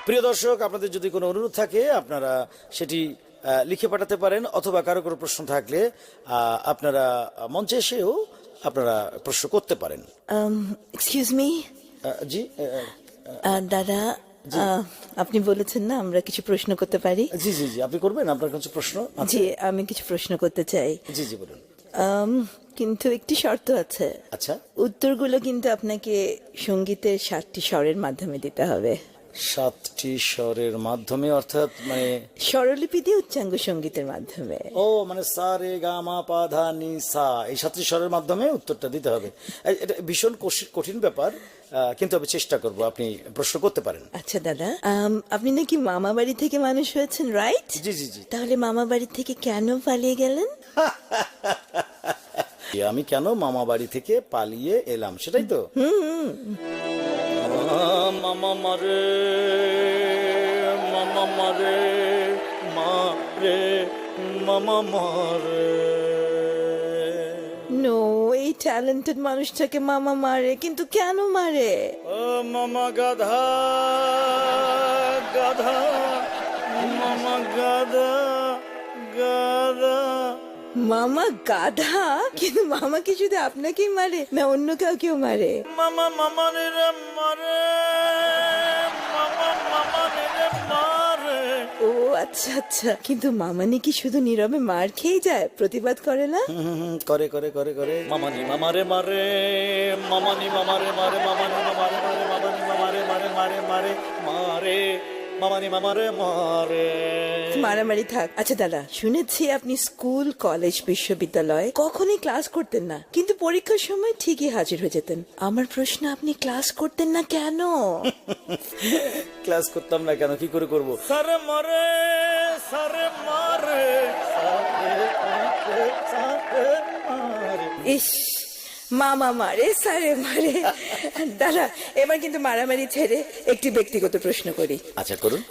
প্রিয় দর্শক, আপনাদের যদি কোনো অনুরোধ থাকে আপনারা সেটি লিখে পাঠাতে পারেন, অথবা কারো কোনো প্রশ্ন থাকলে আপনারা মঞ্চে এসেও আপনারা প্রশ্ন করতে পারেন। এক্সকিউজ মি, জি দাদা, আপনি বলেছেন না আমরা কিছু প্রশ্ন করতে পারি? জি জি জি, আপনি করবেন, আপনার কাছে প্রশ্ন আছে? জি, আমি কিছু প্রশ্ন করতে চাই। জি জি, বলুন। কিন্তু একটি শর্ত আছে। আচ্ছা, উত্তরগুলো কিন্তু আপনাকে সঙ্গীতের 7টি স্বরের মাধ্যমে দিতে হবে। 7টি স্বরের মাধ্যমে, অর্থাৎ মানে স্বরলিপি দিয়ে উচ্চাঙ্গ সঙ্গীতের মাধ্যমে। ও মানে সা রে গা মা পা ধা নি সা, এই 7টি স্বরের মাধ্যমে উত্তরটা দিতে হবে। এটা ভীষণ কঠিন ব্যাপার, কিন্তু আমি চেষ্টা করব। আপনি প্রশ্ন করতে পারেন। আচ্ছা দাদা, আপনি নাকি মামা বাড়ি থেকে মানুষ হয়েছেন, রাইট? জি জি জি। তাহলে মামা বাড়ি থেকে কেন পালিয়ে গেলেন? আমি কেন মামা বাড়ি থেকে পালিয়ে এলাম সেটাই তো। মামা মারে, মামা মারে, মারে, মামা মারে। নো, এই ট্যালেন্টেড মানুষটাকে মামা মারে, কিন্তু কেন মারে? ও মামা গাধা, গাধা, মামা গাধা, গাধা। মামা গাধা? কিন্তু মামা কি শুধু আপনাকেই মারে না অন্য কাউকেও মারে? মামা মামা রে মারে, মামা মামা রে মারে। ও আচ্ছা আচ্ছা, কিন্তু মামানি কি শুধু নীরবে মার খেয়ে যায়, প্রতিবাদ করে না? করে করে করে করে। মামানি মামারে মারে, মামানি মামারে মারে, মামানি মামারে মারে, মামানি মামারে মারে, মারে মারে মারে, মামানি মামারে মারে। মারামারি থাক। আচ্ছা দাদা, শুনেছি আপনি স্কুল, কলেজ, বিশ্ববিদ্যালয় কখনোই ক্লাস করতেন না, কিন্তু পরীক্ষার সময় ঠিকই হাজির হয়ে যেতেন। আমার প্রশ্ন, আপনি ক্লাস করতেন না কেন? ক্লাস করতাম না কেন, কি করে করব? সারে মারে, সারে মারে, সারে মারে, সারে মারে। ইস, মামা মারে সারে মারে। দাদা, এবার কিন্তু মারামারি ছেড়ে একটি ব্যক্তিগত প্রশ্ন করি। আচ্ছা, করুন।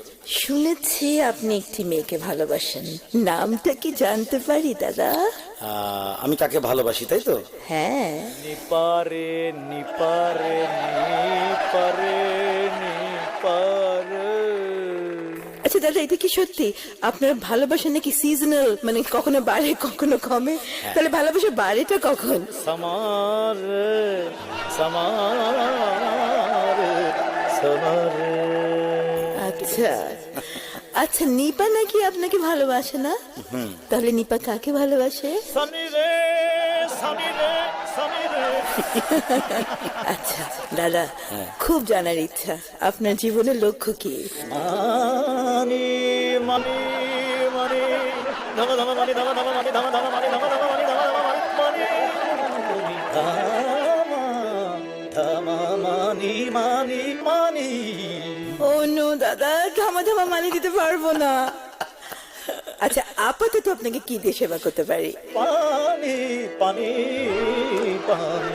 শুনেছি আপনি একটি মেয়েকে ভালোবাসেন, নামটা কি জানতে পারি দাদা? আমি তাকে ভালোবাসি, তাই তো? হ্যাঁ। নিপারে, নিপারে, নিপারে, নিপারে। আচ্ছা দাদা, এটা কি সত্যি আপনার ভালোবাসা নাকি সিজনাল, মানে কখনো বাড়ে কখনো কমে? তাহলে ভালোবাসা বাড়েটা কখন? সমার, সমার, সমার। আচ্ছা আচ্ছা, নিপা নাকি আপনাকে ভালোবাসে না? তাহলে নিপা কাকে ভালোবাসে? সানি রে, সানি রে, সানি রে। আচ্ছা দাদা, খুব জানার ইচ্ছা, আপনার জীবনের লক্ষ্য কি? মানি মানি মানি, ধামা ধামা মানি, ধামা ধামা মানি, ধামা ধামা মানি, ধামা ধামা মানি, ধামা ধামা মানি, মানি, ধামা মানি, মানি মানি। ও নো দাদা, ধামা ধামা মানি দিতে পারবো না। আচ্ছা, আপাতত আপনাকে কি দিয়ে সেবা করতে পারি? পানি পানি পানি,